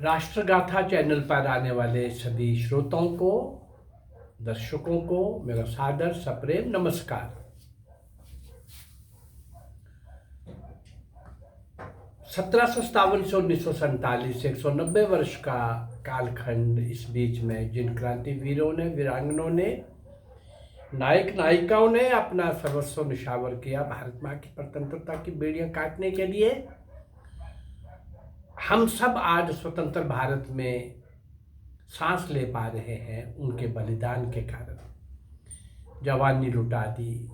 राष्ट्रगाथा channel पर आने वाले सभी श्रोताओं को, दर्शकों को मेरा सादर सप्रेम नमस्कार। 1757 से 1947 190 वर्ष का कालखंड। इस बीच में जिन क्रांतिवीरों ने, वीरांगनों ने, नायक नायिकाओं ने अपना सर्वस्व निछावर किया भारत माँ की स्वतंत्रता की बेड़ियां काटने के लिए, हम सब आज स्वतंत्र भारत में सांस ले पा रहे हैं उनके बलिदान के कारण। जवानी लुटा दी,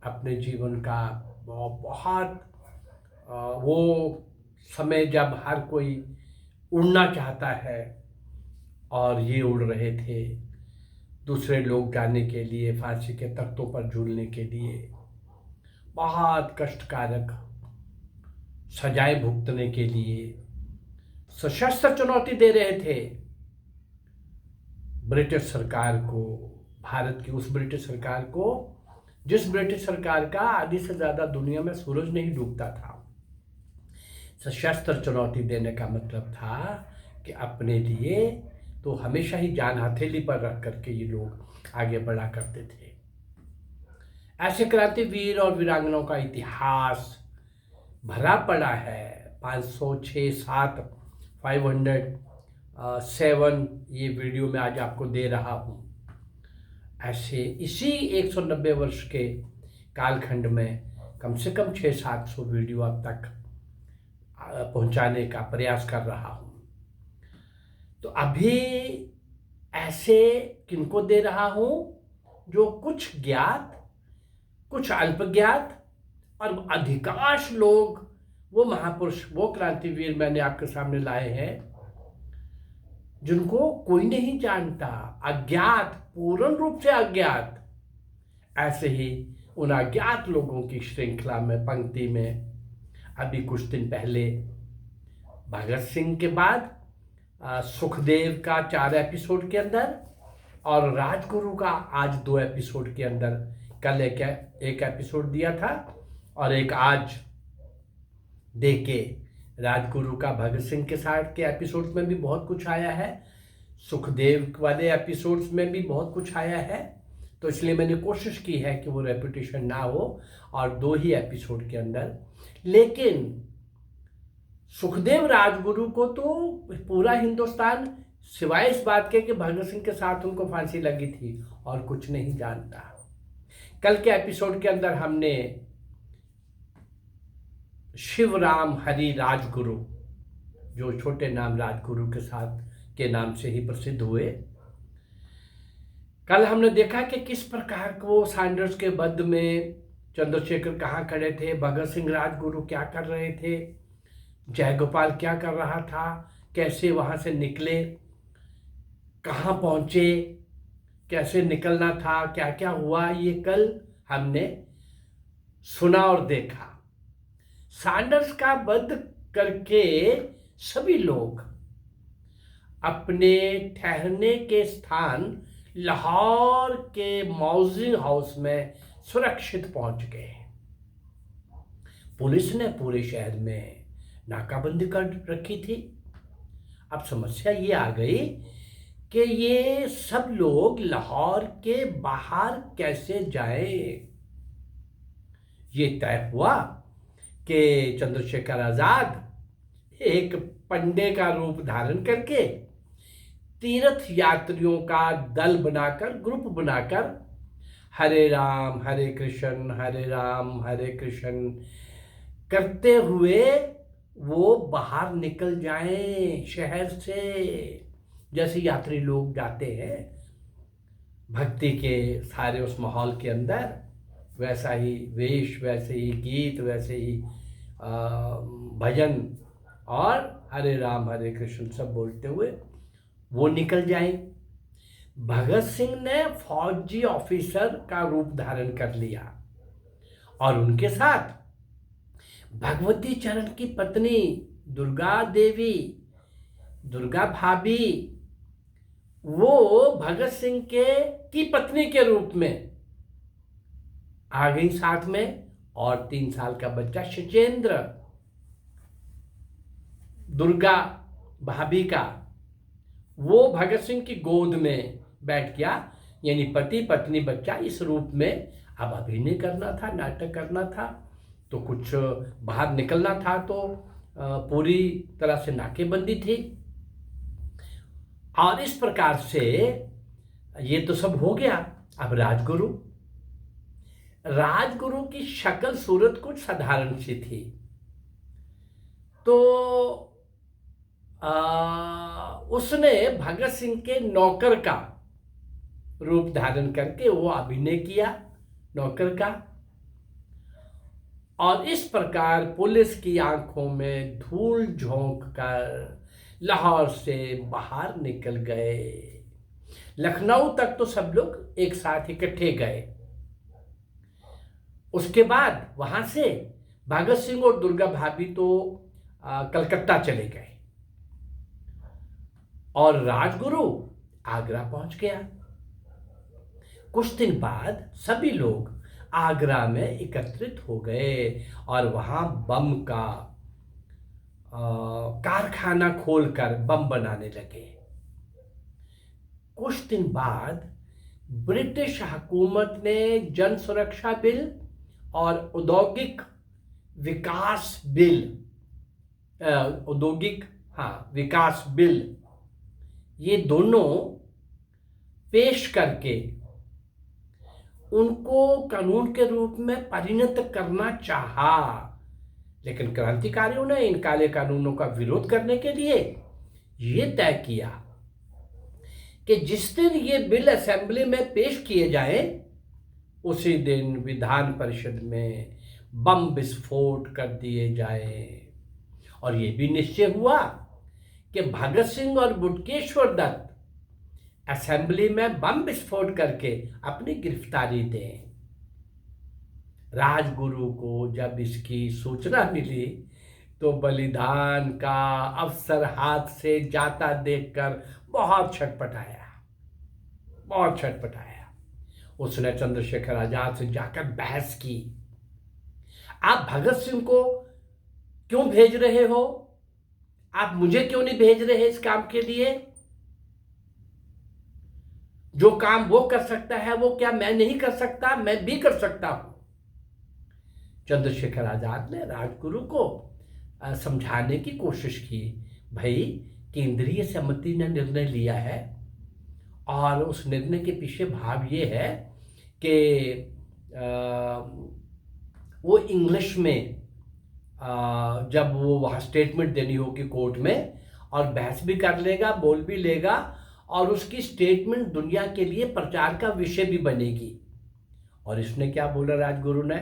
अपने जीवन का बहुत वो समय जब हर कोई उड़ना चाहता है और ये उड़ रहे थे दूसरे लोग जाने के लिए, फांसी के तख्तों पर झूलने के लिए, बहुत कष्टकारक सजाएं भुगतने के लिए सशस्त्र चुनौती दे रहे थे ब्रिटिश सरकार को, भारत की उस ब्रिटिश सरकार को जिस ब्रिटिश सरकार का आधी से ज़्यादा दुनिया में सूरज नहीं डूबता था। सशस्त्र चुनौती देने का मतलब था कि अपने लिए तो हमेशा ही जान हथेली पर रख करके ये लोग आगे बढ़ा करते थे। ऐसे क्रांतिवीर और वीरांगनाओं का इतिहास भरा पड़ा है। 506, 7, 507 ये वीडियो मैं आज आपको दे रहा हूँ। ऐसे इसी 190 वर्ष के कालखंड में कम से कम 600-700 वीडियो अब तक पहुंचाने का प्रयास कर रहा हूँ। तो अभी ऐसे किनको दे रहा हूँ जो कुछ ज्ञात, कुछ अल्प ज्ञात और अधिकांश लोग, वो महापुरुष, वो क्रांतिवीर मैंने आपके सामने लाए हैं जिनको कोई नहीं जानता, अज्ञात, पूर्ण रूप से अज्ञात। ऐसे ही उन अज्ञात लोगों की श्रृंखला में, पंक्ति में अभी कुछ दिन पहले भगत सिंह के बाद सुखदेव का 4 एपिसोड के अंदर और राजगुरु का आज 2 एपिसोड के अंदर, कल एक एपिसोड दिया था और एक आज दे के, राजगुरु का भगत सिंह के साथ के एपिसोड्स में भी बहुत कुछ आया है, सुखदेव वाले एपिसोड्स में भी बहुत कुछ आया है। तो इसलिए मैंने कोशिश की है कि वो रेपिटेशन ना हो और 2 ही एपिसोड के अंदर। लेकिन सुखदेव राजगुरु को तो पूरा हिंदुस्तान, सिवाय इस बात के कि भगत सिंह के साथ उनको फांसी लगी थी, और कुछ नहीं जानता। कल के एपिसोड के अंदर हमने शिवराम हरि राजगुरु, जो छोटे नाम राजगुरु के साथ के नाम से ही प्रसिद्ध हुए, कल हमने देखा कि किस प्रकार वो सैंडर्स के बद में चंद्रशेखर कहाँ खड़े थे, भगत सिंह राजगुरु क्या कर रहे थे, जयगोपाल क्या कर रहा था, कैसे वहाँ से निकले, कहाँ पहुँचे, कैसे निकलना था, क्या क्या हुआ, ये कल हमने सुना और देखा। सैंडर्स का वध करके सभी लोग अपने ठहरने के स्थान लाहौर के मौजिंग हाउस में सुरक्षित पहुंच गए। पुलिस ने पूरे शहर में नाकाबंदी कर रखी थी। अब समस्या ये आ गई कि ये सब लोग लाहौर के बाहर कैसे जाएं। ये तय हुआ कि चंद्रशेखर आजाद एक पंडे का रूप धारण करके तीर्थ यात्रियों का दल बनाकर, ग्रुप बनाकर, हरे राम हरे कृष्ण, हरे राम हरे कृष्ण करते हुए वो बाहर निकल जाएं शहर से। जैसे यात्री लोग जाते हैं भक्ति के सारे उस माहौल के अंदर, वैसा ही वेश, वैसे ही गीत, वैसे ही भजन और हरे राम हरे कृष्ण सब बोलते हुए वो निकल जाए। भगत सिंह ने फौजी ऑफिसर का रूप धारण कर लिया और उनके साथ भगवती चरण की पत्नी दुर्गा देवी, दुर्गा भाभी, वो भगत सिंह की पत्नी के रूप में आ गई साथ में, और 3 साल का बच्चा शिजेंद्र, दुर्गा भाभी का, वो भगत सिंह की गोद में बैठ गया। यानी पति पत्नी बच्चा, इस रूप में अब अभिनय करना था, नाटक करना था, तो कुछ बाहर निकलना था, तो पूरी तरह से नाकेबंदी थी। और इस प्रकार से ये तो सब हो गया। अब राजगुरु, राजगुरु की शक्ल सूरत कुछ साधारण सी थी। तो उसने भगत सिंह के नौकर का रूप धारण करके वो अभिनय किया, नौकर का। और इस प्रकार पुलिस की आंखों में धूल झोंक कर लाहौर से बाहर निकल गए। लखनऊ तक तो सब लोग एक साथ इकट्ठे गए। उसके बाद वहां से भगत सिंह और दुर्गा भाभी तो कलकत्ता चले गए और राजगुरु आगरा पहुंच गया। कुछ दिन बाद सभी लोग आगरा में एकत्रित हो गए और वहां बम का कारखाना खोलकर बम बनाने लगे। कुछ दिन बाद ब्रिटिश हुकूमत ने जन सुरक्षा बिल और औद्योगिक विकास बिल, विकास बिल, ये दोनों पेश करके उनको कानून के रूप में परिणत करना चाहा। लेकिन क्रांतिकारियों ने इन काले कानूनों का विरोध करने के लिए ये तय किया कि जिस दिन ये बिल असेंबली में पेश किए जाए उसी दिन विधान परिषद में बम विस्फोट कर दिए जाए। और ये भी निश्चय हुआ कि भगत सिंह और बुटकेश्वर दत्त असेंबली में बम विस्फोट करके अपनी गिरफ्तारी दें। राजगुरु को जब इसकी सूचना मिली तो बलिदान का अवसर हाथ से जाता देखकर बहुत छटपटाया, बहुत छटपटाया। उसने चंद्रशेखर आजाद से जाकर बहस की, आप भगत सिंह को क्यों भेज रहे हो? आप मुझे क्यों नहीं भेज रहे इस काम के लिए? जो काम वो कर सकता है वो क्या मैं नहीं कर सकता? मैं भी कर सकता हूं। चंद्रशेखर आजाद ने राजगुरु को समझाने की कोशिश की, भाई केंद्रीय समिति ने निर्णय लिया है और उस निर्णय के पीछे भाव ये है कि वो इंग्लिश में जब वो वहाँ स्टेटमेंट देनी होगी कोर्ट में, और बहस भी कर लेगा, बोल भी लेगा, और उसकी स्टेटमेंट दुनिया के लिए प्रचार का विषय भी बनेगी। और इसने क्या बोला राजगुरु ने,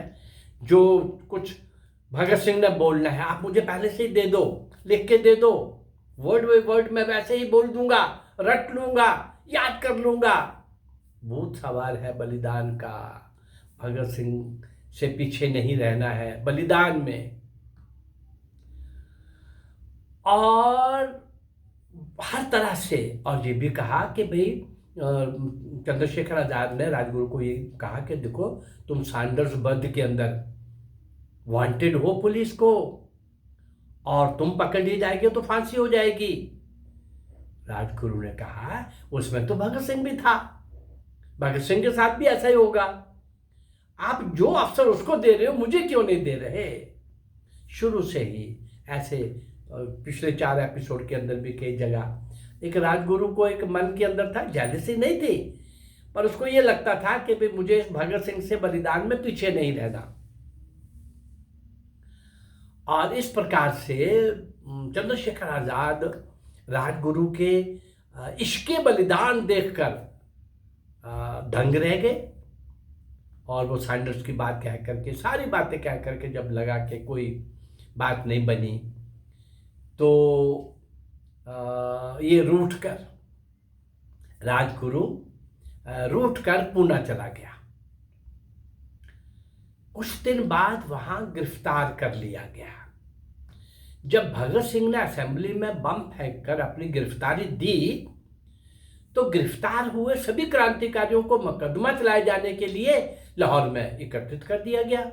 जो कुछ भगत सिंह ने बोलना है आप मुझे पहले से ही दे दो, लिख के दे दो, वर्ड बाय वर्ड मैं वैसे ही बोल दूंगा, रट लूंगा, याद कर लूंगा। भूत सवार है बलिदान का, भगत सिंह से पीछे नहीं रहना है बलिदान में। और हर तरह से, और ये भी कहा कि भाई चंद्रशेखर आजाद ने राजगुरु को ये कहा कि देखो तुम सैंडर्स बर्ग के अंदर वांटेड हो पुलिस को, और तुम पकड़ ली जाएगी तो फांसी हो जाएगी। राजगुरु ने कहा उसमें तो भगत सिंह भी था, भगत सिंह के साथ भी ऐसा ही होगा, आप जो अफसर उसको दे रहे हो मुझे क्यों नहीं दे रहे? शुरू से ही ऐसे पिछले 4 एपिसोड के अंदर भी कई जगह एक राजगुरु को एक मन के अंदर था, जेलसी नहीं थी, पर उसको ये लगता था कि भाई मुझे इस भगत सिंह से बलिदान में पीछे नहीं रहना। और इस प्रकार से चंद्रशेखर आजाद राजगुरु के इश्के बलिदान देखकर दंग रह गए। और वो सैंडर्स की बात कह करके, सारी बातें कह करके जब लगा कि कोई बात नहीं बनी, तो ये राजगुरु रूठ कर पूना चला गया। कुछ दिन बाद वहां गिरफ्तार कर लिया गया। जब भगत सिंह ने असेंबली में बम फेंककर अपनी गिरफ्तारी दी तो गिरफ्तार हुए सभी क्रांतिकारियों को मुकदमा चलाए जाने के लिए लाहौर में एकत्रित कर दिया गया।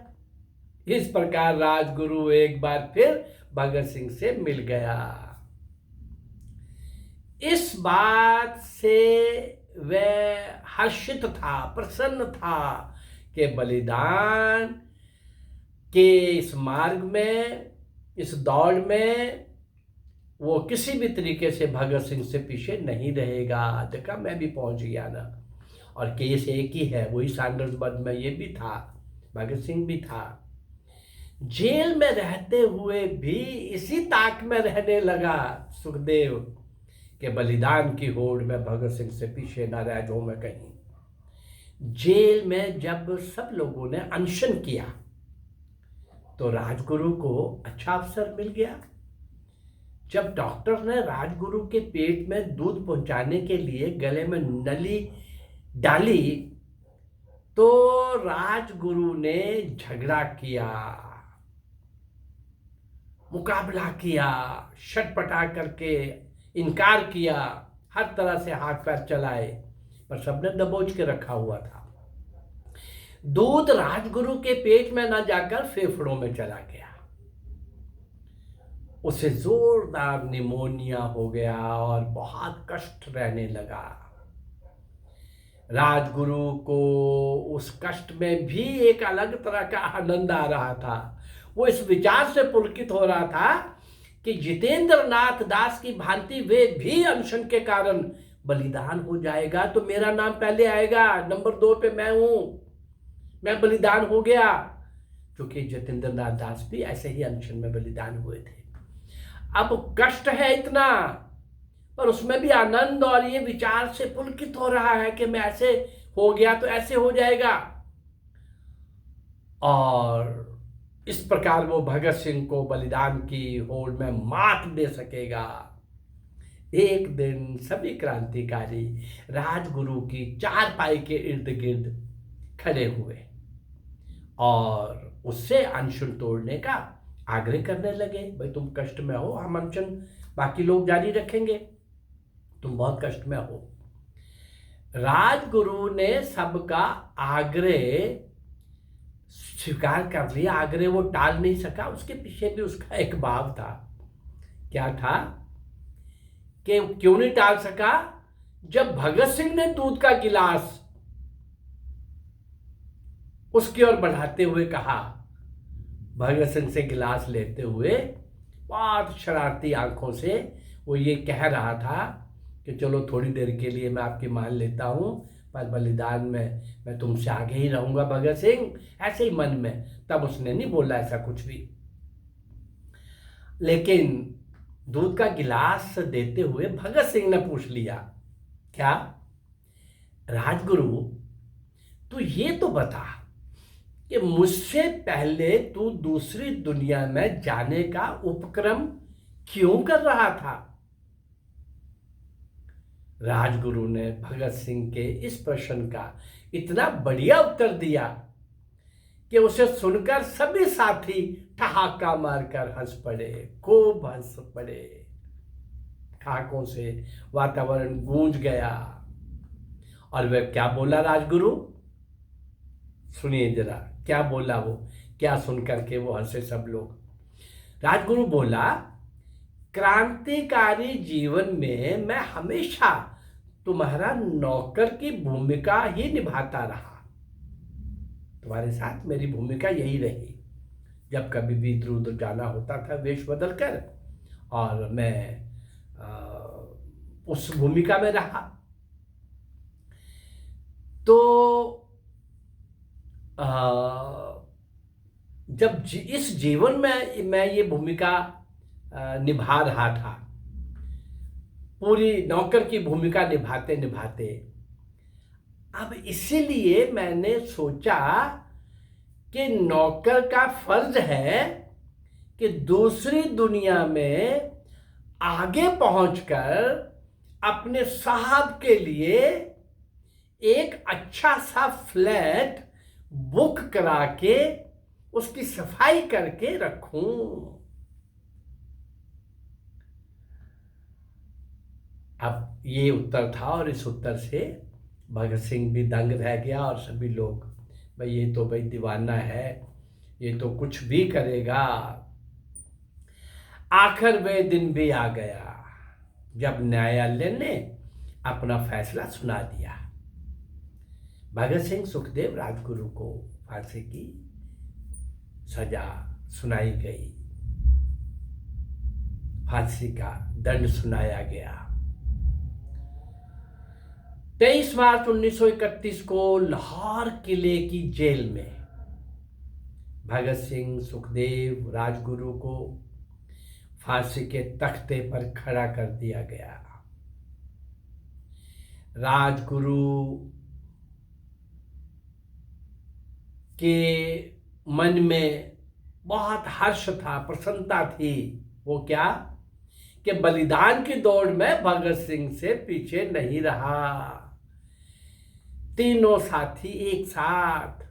इस प्रकार राजगुरु एक बार फिर भगत सिंह से मिल गया। इस बात से वह हर्षित था, प्रसन्न था कि बलिदान के इस मार्ग में, इस दौड़ में वो किसी भी तरीके से भगत सिंह से पीछे नहीं रहेगा। देखा, मैं भी पहुंच गया ना। और केस एक ही है, वही सैंडर्सबर्ग में ये भी था, भगत सिंह भी था। जेल में रहते हुए भी इसी ताक में रहने लगा सुखदेव कि बलिदान की होड़ में भगत सिंह से पीछे ना रह जाऊं मैं कहीं। जेल में जब सब लोगों ने अनशन किया तो राजगुरु को अच्छा अवसर मिल गया। जब डॉक्टर ने राजगुरु के पेट में दूध पहुंचाने के लिए गले में नली डाली तो राजगुरु ने झगड़ा किया, मुकाबला किया, छटपटा करके इनकार किया, हर तरह से हाथ पैर चलाए, पर सबने दबोच के रखा हुआ था। दूध राजगुरु के पेट में न जाकर फेफड़ों में चला गया। उसे जोरदार निमोनिया हो गया और बहुत कष्ट रहने लगा। राजगुरु को उस कष्ट में भी एक अलग तरह का आनंद आ रहा था। वो इस विचार से पुलकित हो रहा था कि जितेंद्र नाथ दास की भांति वे भी अनशन के कारण बलिदान हो जाएगा तो मेरा नाम पहले आएगा, नंबर 2 पे मैं हूं, मैं बलिदान हो गया। क्योंकि जितेंद्र नाथ दास भी ऐसे ही अनशन में बलिदान हुए थे। अब कष्ट है इतना, पर उसमें भी आनंद और ये विचार से पुलकित हो रहा है कि मैं ऐसे हो गया तो ऐसे हो जाएगा। और इस प्रकार वो भगत सिंह को बलिदान की होड़ में मात दे सकेगा। एक दिन सभी क्रांतिकारी राजगुरु की चारपाई के इर्द गिर्द खड़े हुए और उससे अनशन तोड़ने का आग्रह करने लगे। भाई तुम कष्ट में हो, हम अनशन बाकी लोग जारी रखेंगे, तुम बहुत कष्ट में हो। राजगुरु ने सबका आग्रह स्वीकार कर लिया। आग्रह वो टाल नहीं सका, उसके पीछे भी उसका एक भाव था। क्या था कि क्यों नहीं टाल सका? जब भगत सिंह ने दूध का गिलास उसकी ओर बढ़ाते हुए कहा, भगत सिंह से गिलास लेते हुए बहुत शरारती आंखों से वो ये कह रहा था कि चलो थोड़ी देर के लिए मैं आपकी मान लेता हूं, पर बलिदान में मैं तुमसे आगे ही रहूंगा भगत सिंह, ऐसे ही मन में। तब उसने नहीं बोला ऐसा कुछ भी। लेकिन दूध का गिलास देते हुए भगत सिंह ने पूछ लिया, क्या राजगुरु तू ये तो बता कि मुझसे पहले तू दूसरी दुनिया में जाने का उपक्रम क्यों कर रहा था? राजगुरु ने भगत सिंह के इस प्रश्न का इतना बढ़िया उत्तर दिया कि उसे सुनकर सभी साथी ठहाका मारकर हंस पड़े, खूब हंस पड़े। ठहाकों से वातावरण गूंज गया। और वह क्या बोला राजगुरु? सुनिए जरा, क्या बोला वो, क्या सुनकर के वो हंसे सब लोग। राजगुरु बोला, क्रांतिकारी जीवन में मैं हमेशा तुम्हारा नौकर की भूमिका ही निभाता रहा। तुम्हारे साथ मेरी भूमिका यही रही। जब कभी भी इधर उधर जाना होता था वेश बदल कर, और मैं उस भूमिका में रहा। तो जब इस जीवन में मैं ये भूमिका निभा रहा था, पूरी नौकर की भूमिका निभाते निभाते, अब इसीलिए मैंने सोचा कि नौकर का फर्ज है कि दूसरी दुनिया में आगे पहुंचकर अपने साहब के लिए एक अच्छा सा फ्लैट बुक करा के उसकी सफाई करके रखूं। अब ये उत्तर था और इस उत्तर से भगत सिंह भी दंग रह गया और सभी लोग, भाई ये तो भाई दीवाना है, ये तो कुछ भी करेगा। आखिर वे दिन भी आ गया। जब न्यायालय ने अपना फैसला सुना दिया, भगत सिंह सुखदेव राजगुरु को फांसी की सजा सुनाई गई, फांसी का दंड सुनाया गया। 23 मार्च 1931 को लाहौर किले की जेल में भगत सिंह सुखदेव राजगुरु को फांसी के तख्ते पर खड़ा कर दिया गया। राजगुरु के मन में बहुत हर्ष था, प्रसन्नता थी। वो क्या कि बलिदान की दौड़ में भगत सिंह से पीछे नहीं रहा। तीनों साथी एक साथ,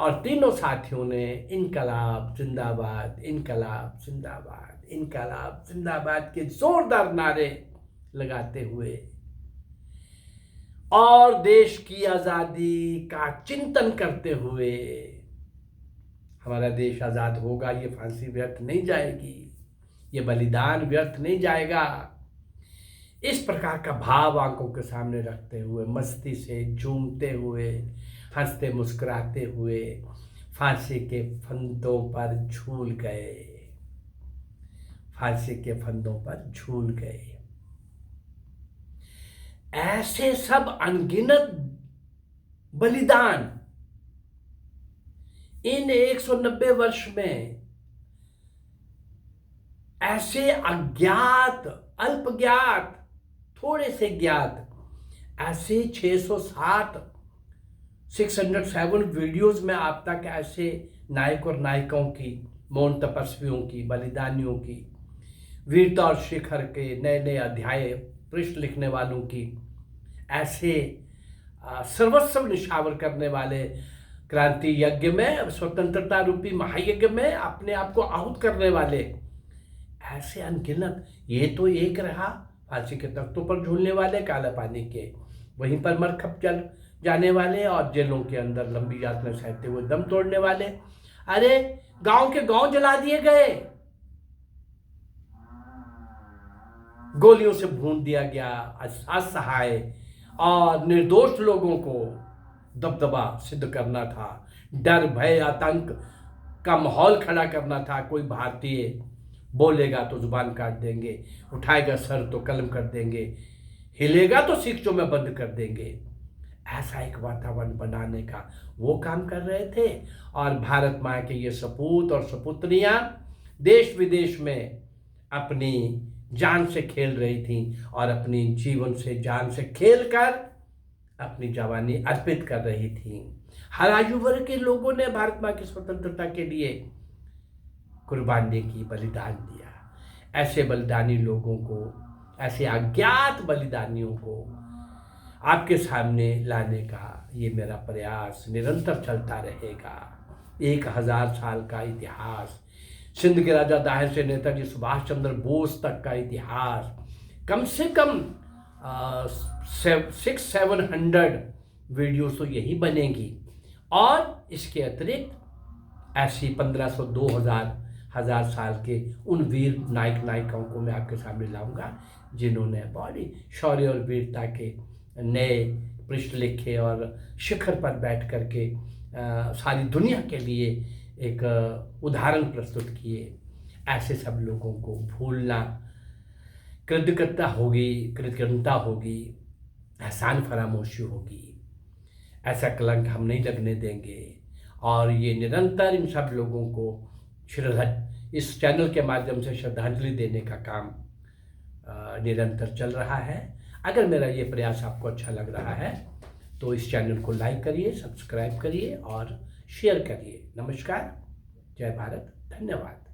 और तीनों साथियों ने इनकलाब जिंदाबाद, इनकलाब जिंदाबाद, इनकलाब जिंदाबाद के जोरदार नारे लगाते हुए और देश की आज़ादी का चिंतन करते हुए, हमारा देश आज़ाद होगा, ये फांसी व्यर्थ नहीं जाएगी, ये बलिदान व्यर्थ नहीं जाएगा, इस प्रकार का भाव आंखों के सामने रखते हुए, मस्ती से झूमते हुए, हंसते मुस्कुराते हुए फांसी के फंदों पर झूल गए, फांसी के फंदों पर झूल गए। ऐसे सब अनगिनत बलिदान इन 190 वर्ष में, ऐसे अज्ञात, अल्पज्ञात, थोड़े से ज्ञात, ऐसे 607 वीडियोस में आप तक ऐसे नायक और नायिकाओं की, मौन तपस्वियों की, बलिदानियों की, वीरता और शिखर के नए नए अध्याय पृष्ठ लिखने वालों की, ऐसे सर्वस्व निछावर करने वाले क्रांति यज्ञ में, स्वतंत्रता रूपी महायज्ञ में अपने आप को आहुत करने वाले, ऐसे अनगिनत। ये तो एक रहा, फांसी के तख्तों पर झूलने वाले, काला पानी के वहीं पर मरखप जल जाने वाले और जेलों के अंदर लंबी यातना सहते हुए दम तोड़ने वाले। अरे गांव के गांव जला दिए गए, गोलियों से भून दिया गया, असहाय और निर्दोष लोगों को दबदबा सिद्ध करना था, डर भय आतंक का माहौल खड़ा करना था। कोई भारतीय बोलेगा तो जुबान काट देंगे, उठाएगा सर तो कलम कर देंगे, हिलेगा तो सीखचों में बंद कर देंगे। ऐसा एक वातावरण बनाने का वो काम कर रहे थे। और भारत माँ के ये सपूत और सपुत्रियां देश विदेश में अपनी जान से खेल रही थी और अपनी जीवन से, जान से खेलकर अपनी जवानी अर्पित कर रही थी। हर आयु वर्ग के लोगों ने भारत माँ की स्वतंत्रता के लिए कुर्बानी की, बलिदान दिया। ऐसे बलिदानी लोगों को, ऐसे अज्ञात बलिदानियों को आपके सामने लाने का ये मेरा प्रयास निरंतर चलता रहेगा। 1000 साल का इतिहास, सिंध के राजा दाहिर से नेताजी सुभाष चंद्र बोस तक का इतिहास, कम से कम 600-700 वीडियोस तो यही बनेगी। और इसके अतिरिक्त ऐसी 1500-2000 साल के उन वीर नायक नायिकाओं को मैं आपके सामने लाऊंगा जिन्होंने बड़ी शौर्य और वीरता के नए पृष्ठ लिखे और शिखर पर बैठ करके सारी दुनिया के लिए एक उदाहरण प्रस्तुत किए। ऐसे सब लोगों को भूलना कृतज्ञता होगी, एहसान फरामोशी होगी। ऐसा कलंक हम नहीं लगने देंगे और ये निरंतर इन सब लोगों को इस चैनल के माध्यम से श्रद्धांजलि देने का काम निरंतर चल रहा है। अगर मेरा ये प्रयास आपको अच्छा लग रहा है तो इस चैनल को लाइक करिए, सब्सक्राइब करिए और शेयर करिए। नमस्कार, जय भारत, धन्यवाद।